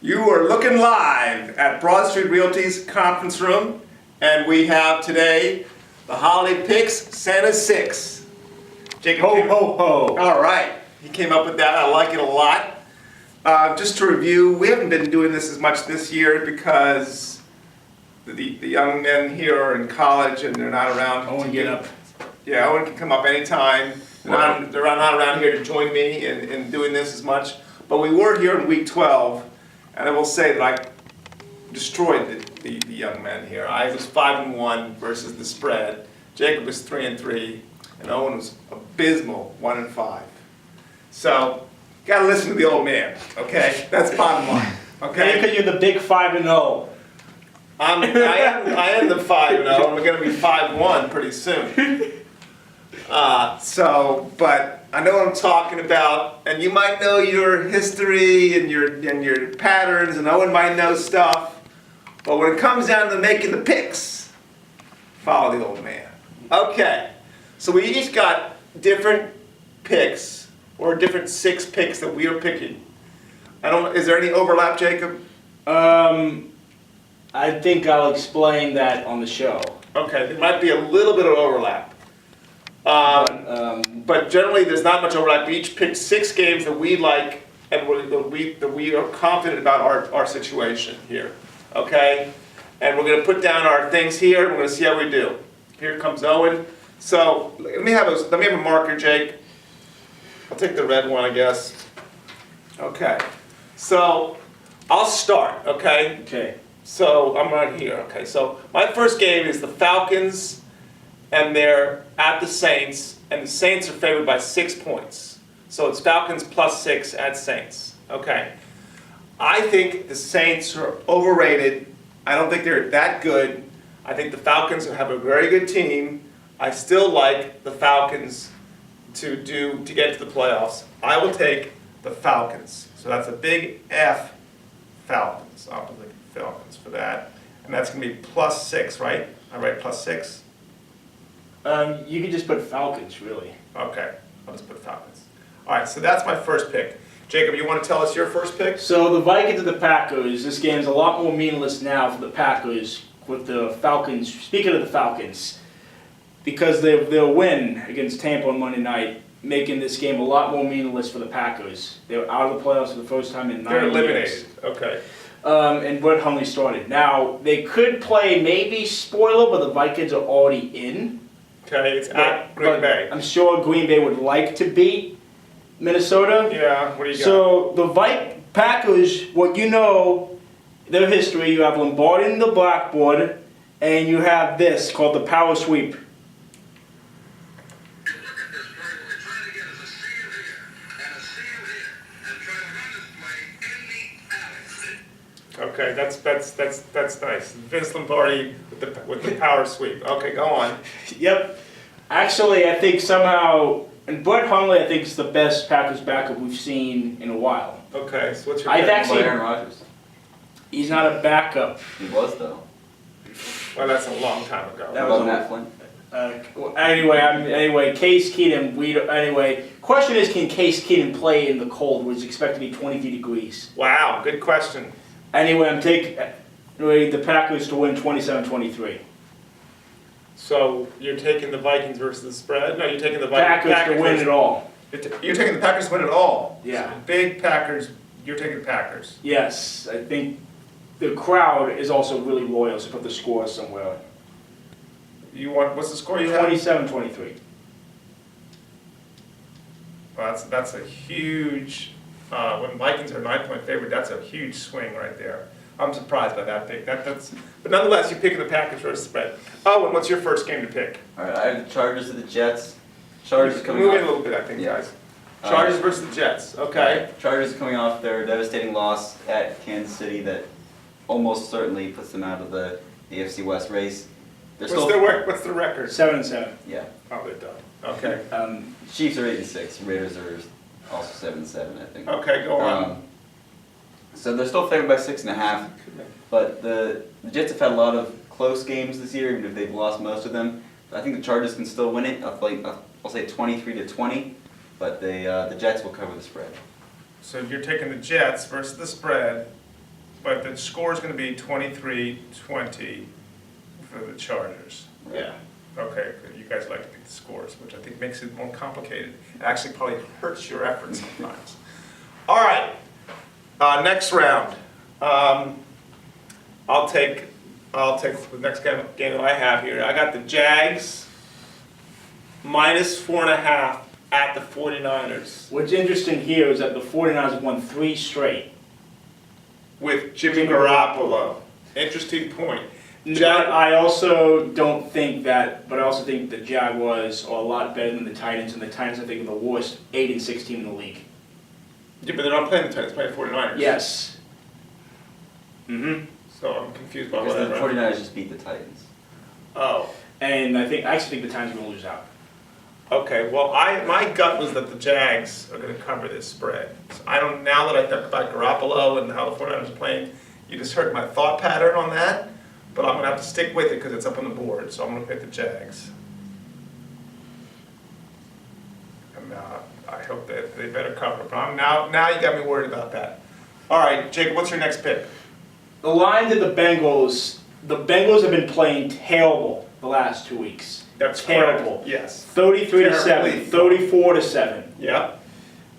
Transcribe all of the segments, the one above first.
You are looking live at Broad Street Realty's conference room, and we have today the Holiday Picks Santa 6. Jacob Ho, ho, ho. All right, he came up with that. I like it a lot. Just to review, we haven't been doing this as much this year because the young men here are in college and they're not around. Owen, get up. Yeah, Owen can come up anytime. They're not around here to join me in doing this as much. But we were here in week 12, and I will say that I destroyed the young men here. I was 5-1 versus the spread. Jacob was 3-3, and Owen was abysmal, 1-5. So, gotta listen to the old man, okay? That's bottom line, okay? Because you're the big 5-0. I am the 5-0, and we're gonna be 5-1 pretty soon. But I know what I'm talking about, and you might know your history and your patterns, and Owen might know stuff. But when it comes down to making the picks, follow the old man. Okay, so we each got different picks, or different 6 picks that we are picking. Is there any overlap, Jacob? I think I'll explain that on the show. Okay, there might be a little bit of overlap. But generally, there's not much overlap. We each picked 6 games that we like and that we are confident about our situation here. Okay? And we're going to put down our things here. We're going to see how we do. Here comes Owen. So let me have a marker, Jake. I'll take the red one, I guess. Okay. So I'll start. Okay? Okay. So I'm right here. Okay. So my first game is the Falcons. And they're at the Saints, and the Saints are favored by 6 points. So it's Falcons +6 at Saints. Okay. I think the Saints are overrated. I don't think they're that good. I think the Falcons have a very good team. I still like the Falcons to get to the playoffs. I will take the Falcons. So that's a big F, Falcons. I'll take Falcons for that. And that's going to be +6, right? I write +6. You can just put Falcons, really. Okay, I'll just put Falcons. All right, so that's my first pick. Jacob, you want to tell us your first pick? So the Vikings and the Packers, this game's a lot more meaningless now for the Packers with the Falcons. Speaking of the Falcons, because their win against Tampa on Monday night, making this game a lot more meaningless for the Packers. They're out of the playoffs for the first time in 9 years. They're eliminated, okay. And Brett Hundley started. Now, they could play maybe spoiler, but the Vikings are already in. Okay, it's at Green Bay. I'm sure Green Bay would like to beat Minnesota. Yeah, what do you got? So the Packers, what you know, their history, you have Lombardi in the blackboard, and you have this called the power sweep. Okay, that's nice. Vince Lombardi with the power sweep. Okay, go on. Yep. Actually, I think somehow, and Brett Hundley, I think is the best Packers backup we've seen in a while. Okay, so what's your I've pick? actually, Aaron Rodgers. he's not a backup. He was though. Well, that's a long time ago. That What was about Matt Flynn? Anyway, Case Keenum. Question is, can Case Keenum play in the cold, where it's expected to be 23 degrees? Wow, good question. Anyway, I'm taking the Packers to win 27-23. So you're taking the Vikings versus the spread? No, you're taking the Packers to win it all. You're taking the Packers to win it all? Yeah. So big Packers, you're taking the Packers. Yes, I think the crowd is also really loyal, so put the score somewhere. What's the score you have? 27-23. Well, that's a huge, when Vikings are 9-point favorite, that's a huge swing right there. I'm surprised by that pick. But nonetheless, you're picking the Packers versus the spread. Oh, and what's your first game to pick? All right, I have the Chargers to the Jets. Chargers are coming Move in a off. little bit, I think, Yeah. guys. Chargers versus the Jets. Okay. Chargers are coming off their devastating loss at Kansas City that almost certainly puts them out of the AFC West race. They're What's the record? 7-7. Yeah. Oh, they're done. Okay. Chiefs are 8-6. Raiders are also 7-7, I think. Okay, go on. So they're still favored by 6.5. But the Jets have had a lot of close games this year, even if they've lost most of them. I think the Chargers can still win it. I'll say 23-20, but the Jets will cover the spread. So you're taking the Jets versus the spread. but the score is gonna be 23-20 for the Chargers. Yeah. Okay, good. You guys like to pick the scores, which I think makes it more complicated. It actually probably hurts your effort sometimes. All right, next round. I'll take the next game that I have here. I got the Jags -4.5 at the 49ers What's interesting here is that the 49ers have won 3 straight. with Jimmy Garoppolo. Interesting point. But I also don't think that, but I also think the Jaguars are a lot better than the Titans, and the Titans I think are the worst 8-6 team in the league. Yeah, but they're not playing the Titans, they're playing the 49ers. Yes. Mm-hmm. So I'm confused by Because the whatever. 49ers just beat the Titans. Oh, And I actually think the Titans are going to lose out. okay. Well, my gut was that the Jags are going to cover this spread. So I don't. Now that I think about Garoppolo and how the 49ers are playing, you just heard my thought pattern on that. But I'm going to have to stick with it because it's up on the board. So I'm going to pick the Jags. And I hope that they better cover. But now you got me worried about that. All right, Jacob, what's your next pick? The Lions and the Bengals have been playing terrible the last 2 weeks. That's Terrible. correct. Yes. 33-7, 34-7. Yep.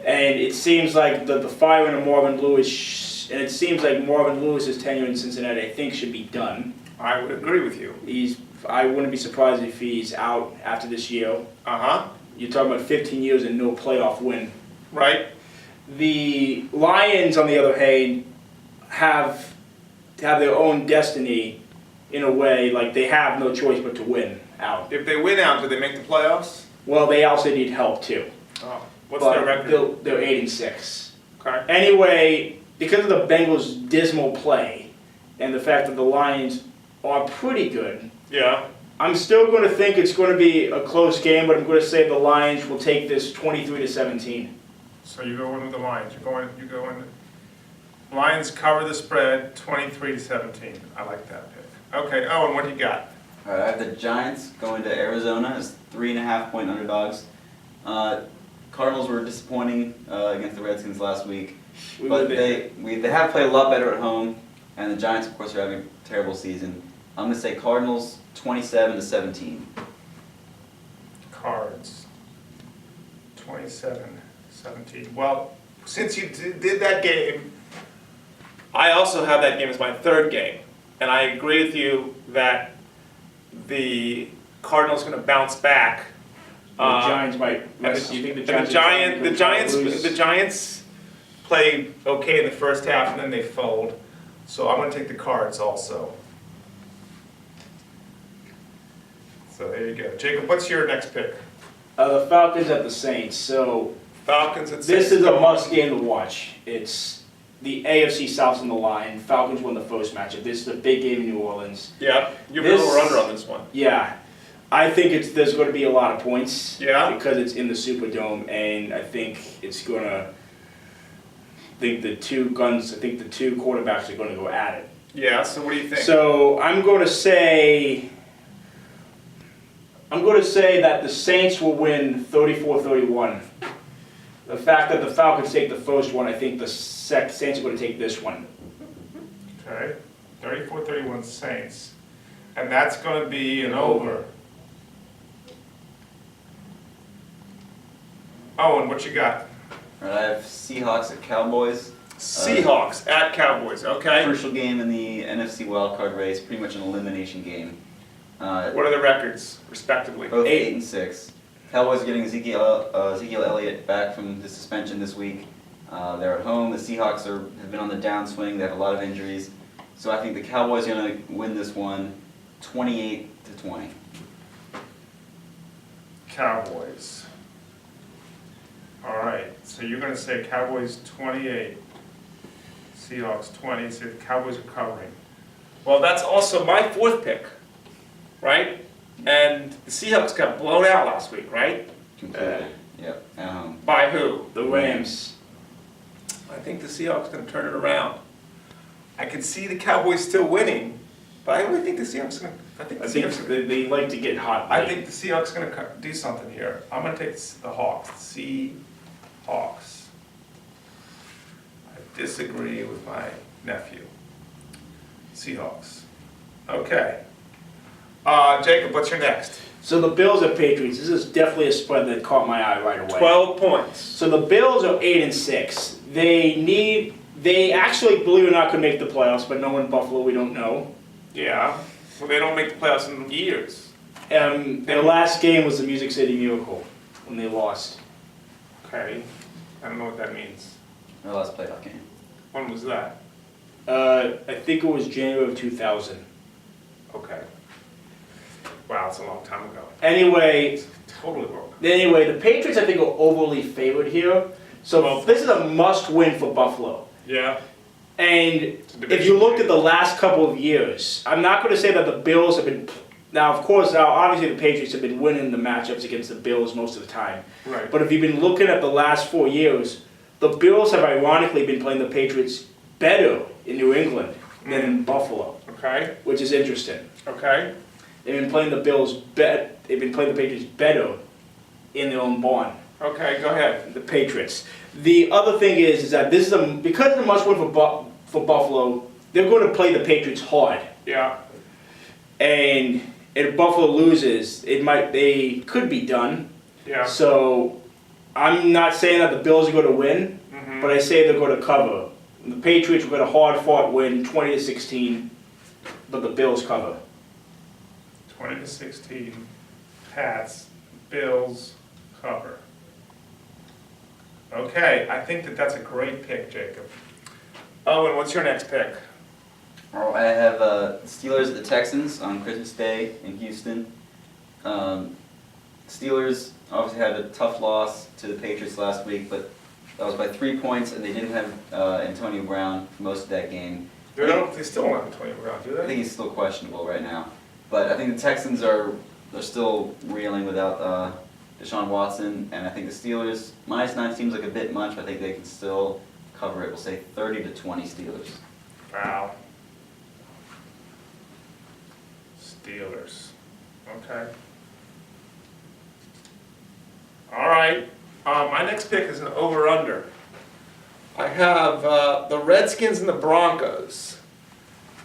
And it seems like the firing of Marvin Lewis, and it seems like Marvin Lewis's tenure in Cincinnati, I think, should be done. I would agree with you. I wouldn't be surprised if he's out after this year. Uh-huh. You're talking about 15 years and no playoff win. Right? The Lions, on the other hand, have their own destiny in a way, like they have no choice but to win out. If they win out, do they make the playoffs? Well, they also need help too. Oh. What's their record? They're 8-6. Okay. Anyway, because of the Bengals' dismal play and the fact that the Lions are pretty good, Yeah. I'm still going to think it's going to be a close game, but I'm going to say the Lions will take this 23-17. So you go in with the Lions. You go in. Lions cover the spread 23-17. I like that pick. Okay, Owen, what do you got? All right, I have the Giants going to Arizona as 3.5-point underdogs. Cardinals were disappointing against the Redskins last week, but they have played a lot better at home, and the Giants, of course, are having a terrible season. I'm going to say Cardinals 27-17. Cards. 27-17. Well, Since you did that game, I also have that game as my third game. And I agree with you that the Cardinals are going to bounce back. The Giants might. And You think the Giants play okay in the first half and then they fold. so I'm going to take the Cards also. So there you go. Jacob, what's your next pick? The Falcons at the Saints. So Falcons at this 6. is a must game to watch. It's the AFC South's on the line. Falcons won the first matchup. This is a big game in New Orleans. Yeah, you're This- over under on this one. Yeah, I think there's going to be a lot of points. Yeah? Because it's in the Superdome, and I think it's going to. I think the two quarterbacks are going to go at it. Yeah, so what do you think? So I'm going to say that the Saints will win 34-31. The fact that the Falcons take the first one, I think the Saints are going to take this one. Okay. 34-31 Saints. And that's going to be an over. Owen, what you got? All right, I have Seahawks at Cowboys. Seahawks at Cowboys, okay? Crucial game in the NFC wildcard race, pretty much an elimination game. What are the records, respectively? Both 8-6. Cowboys are getting Ezekiel Elliott back from the suspension this week. They're at home. The Seahawks have been on the downswing. They have a lot of injuries. So I think the Cowboys are going to win this one 28-20. Cowboys. All right, so you're going to say Cowboys 28, Seahawks 20, so the Cowboys are covering. Well, that's also my fourth pick, right? And the Seahawks got blown out last week, right? Completely. Yep. At home. By who? The Rams. I think the Seahawks are going to turn it around. I can see the Cowboys still winning, but I really think the Seahawks are going to. I think they like to get hot. I think the Seahawks are going to do something here. I'm going to take the Hawks. Seahawks. I disagree with my nephew. Seahawks. Okay. Jacob, what's your next? So the Bills at Patriots, this is definitely a spread that caught my eye right away. 12 points. So the Bills are 8-6. They actually, believe it or not, could make the playoffs, but no one in Buffalo, we don't know. Yeah. Well, they don't make the playoffs in years. Their last game was the Music City Miracle when they lost. Okay. I don't know what that means. Our last playoff game. When was that? I think it was January of 2000. Okay. Wow, it's a long time ago. Anyway, It's totally wrong. the Patriots I think are overly favored here. So Well- this is a must-win for Buffalo. Yeah. And a if division you looked game. at the last couple of years, I'm not going to say that the Bills have been. Now, of course, obviously the Patriots have been winning the matchups against the Bills most of the time. Right. But if you've been looking at the last 4 years, the Bills have ironically been playing the Patriots better in New England than in Buffalo, Okay. which is interesting. Okay. They've been playing the They've been playing the Patriots better in their own barn. Okay, go ahead. The Patriots. The other thing is that this is because it's a must-win for Buffalo. They're going to play the Patriots hard, Yeah. and if Buffalo loses, they could be done. Yeah. So I'm not saying that the Bills are going to win, Mhm. but I say they're going to cover. The Patriots will get a hard-fought win, 20-16, but the Bills cover. 20-16. Pats. Bills. Cover. Okay, I think that's a great pick, Jacob. Owen, what's your next pick? I have Steelers at the Texans on Christmas Day in Houston. Steelers obviously had a tough loss to the Patriots last week, but that was by 3 points, and they didn't have Antonio Brown for most of that game. They still don't have Antonio Brown, do I they? think he's still questionable right now. But I think the Texans are still reeling without Deshaun Watson, and I think the Steelers, -9 seems like a bit much, but I think they can still cover it. We'll say 30-20 Steelers. Wow. Steelers. Okay. All right. My next pick is an over-under. I have the Redskins and the Broncos.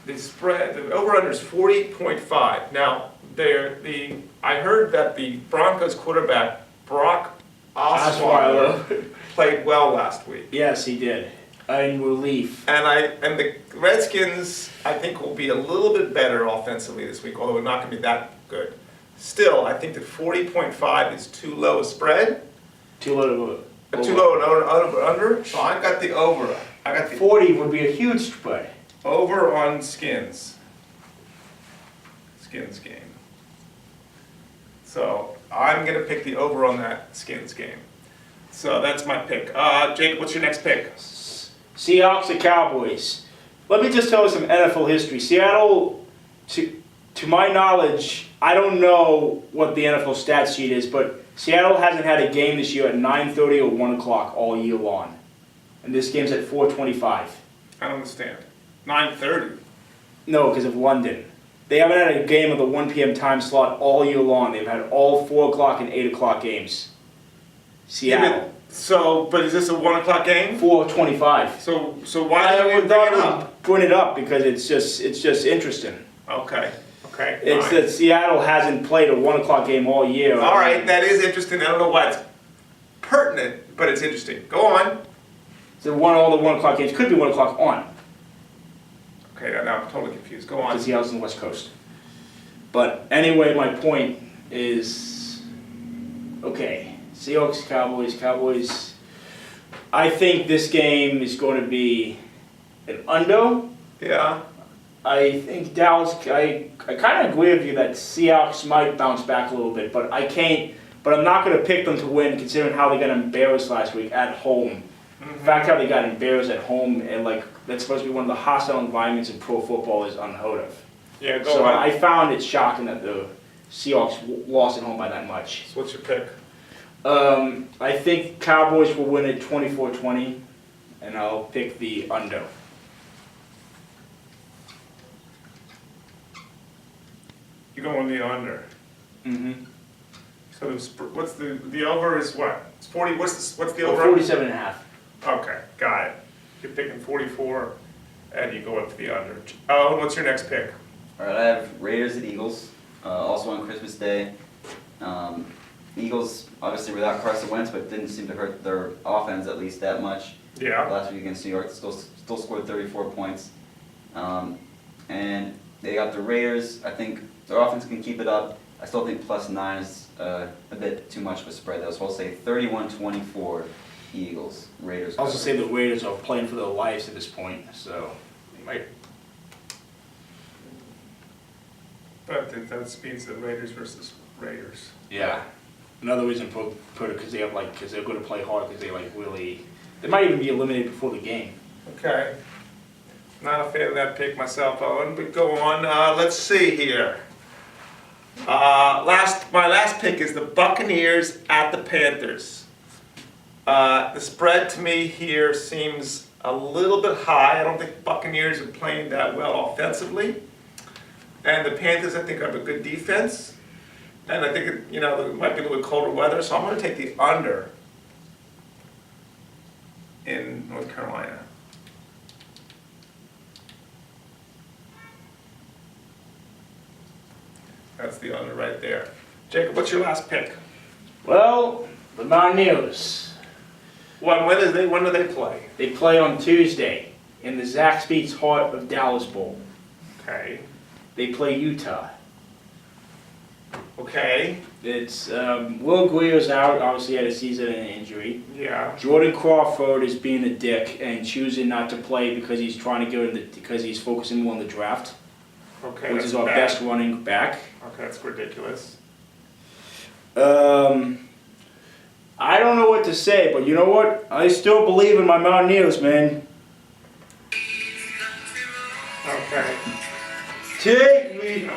The over-under is 40.5. Now, I heard that the Broncos quarterback, Brock Osweiler, played well last week. Yes, he did. In relief. And the Redskins, I think, will be a little bit better offensively this week, although it's not going to be that good. Still, I think that 40.5 is too low a spread, Too low. too low an under. So I got the over. I got the 40 would be a huge spread. over on Skins. Skins game. So I'm going to pick the over on that Skins game. So that's my pick. Jacob, what's your next pick? Seahawks and Cowboys. Let me just tell you some NFL history. Seattle, to my knowledge, I don't know what the NFL stat sheet is, but Seattle hasn't had a game this year at 9:30 or 1 o'clock all year long. And this game's at 4:25. I don't understand. 9:30. No, because of London. They haven't had a game of the 1 p.m. time slot all year long. They've had all 4 o'clock and 8 o'clock games. Seattle. But is this a 1 o'clock game? 4:25. So why do you bring it up? Bring it up because it's just interesting. Okay. It's fine. that Seattle hasn't played a 1 o'clock game all year. All right, that is interesting. I don't know why it's pertinent, but it's interesting. Go on. So all the 1 o'clock games could be 1 o'clock on Okay, now I'm totally confused. Go on. because Seattle's on the West Coast. But anyway, my point is, okay, Seahawks, Cowboys. I think this game is going to be an under. Yeah. I think Dallas, I kind of agree with you that Seahawks might bounce back a little bit, but I'm not going to pick them to win considering how they got embarrassed last week at home. The fact how they got embarrassed at home and that's supposed to be one of the hostile environments in pro football is unheard of. Yeah, go So on. I found it shocking that the Seahawks lost at home by that much. So what's your pick? I think Cowboys will win it 24-20, and I'll pick the under. You go on the under. Mm-hmm. So what's the over is what? It's 40. What's the over? 47.5. Okay, got it. You're picking 44. and you go up for the under. Oh, what's your next pick? All right, I have Raiders at Eagles, also on Christmas Day. Eagles, obviously without Carson Wentz, but didn't seem to hurt their offense at least that much. Yeah. Last week against New York, still scored 34 points. And they got the Raiders. I think their offense can keep it up. I still think +9 is a bit too much of a spread, though. So I'll say 31-24 Eagles. Raiders. I also cover. say the Raiders are playing for their lives at this point, so they might. But that speeds the Raiders versus Raiders. Yeah. Another reason put it because they're going to play hard because they might even be eliminated before the game. Okay. Not a fan of that pick myself, Owen, but go on. Let's see here. My last pick is the Buccaneers at the Panthers. The spread to me here seems a little bit high. I don't think Buccaneers are playing that well offensively. And the Panthers, I think, have a good defense. And I think, there might be a little colder weather, so I'm going to take the under in North Carolina. That's the under right there. Jacob, what's your last pick? Well, the Mountaineers. When do they play? They play on Tuesday in the Zaxby's Heart of Dallas Bowl. Okay. They play Utah. Okay. It's Will Greer's out, obviously had a season-ending injury. Yeah. Jordan Crawford is being a dick and choosing not to play because he's trying to go because he's focusing more on the draft, Okay. which that's is our bad. best running back. Okay, that's ridiculous. I don't know what to say, but you know what? I still believe in my Mountaineers, man. Okay. Take me.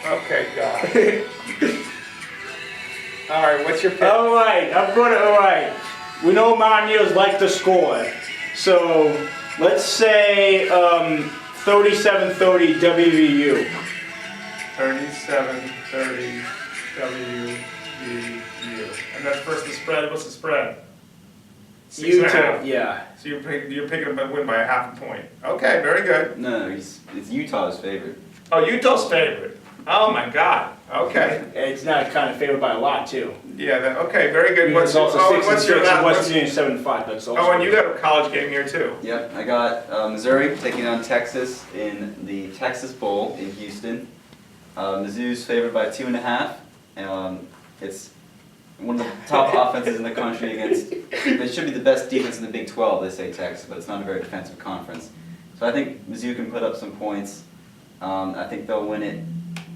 Okay, God. All right, what's your pick? All right. We know Mountaineers like to score, so let's say 37-30 WVU. 37-30 WVU. And that's versus the spread. What's the spread? 6.5. Yeah. So you're picking them to win by a half a point. Okay, very good. No, it's Utah's favorite. Oh, Utah's favorite. Oh my God. Okay. It's not kind of favored by a lot too. Yeah. Okay. Very good. It's also 6 and what's 6 your and last? West Virginia 7-5. That's also. Oh, and you got a college game here too. Yep, I got Missouri taking on Texas in the Texas Bowl in Houston. Mizzou's favored by 2.5. It's one of the top offenses in the country against. It should be the best defense in the Big 12. They say Texas, but it's not a very defensive conference. So I think Mizzou can put up some points. I think they'll win it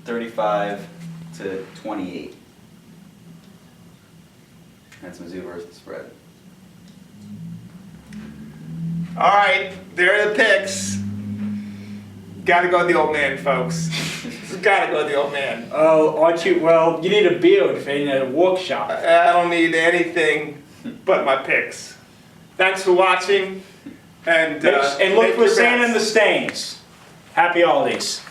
35-28. That's Mizzou versus the spread. All right, there are the picks. Got to go with the old man, folks. Got to go with the old man. Oh, aren't you? Well, you need a beard for in a workshop. I don't need anything but my picks. Thanks for watching, and And look make for your Santa and the bets. Stains. Happy holidays.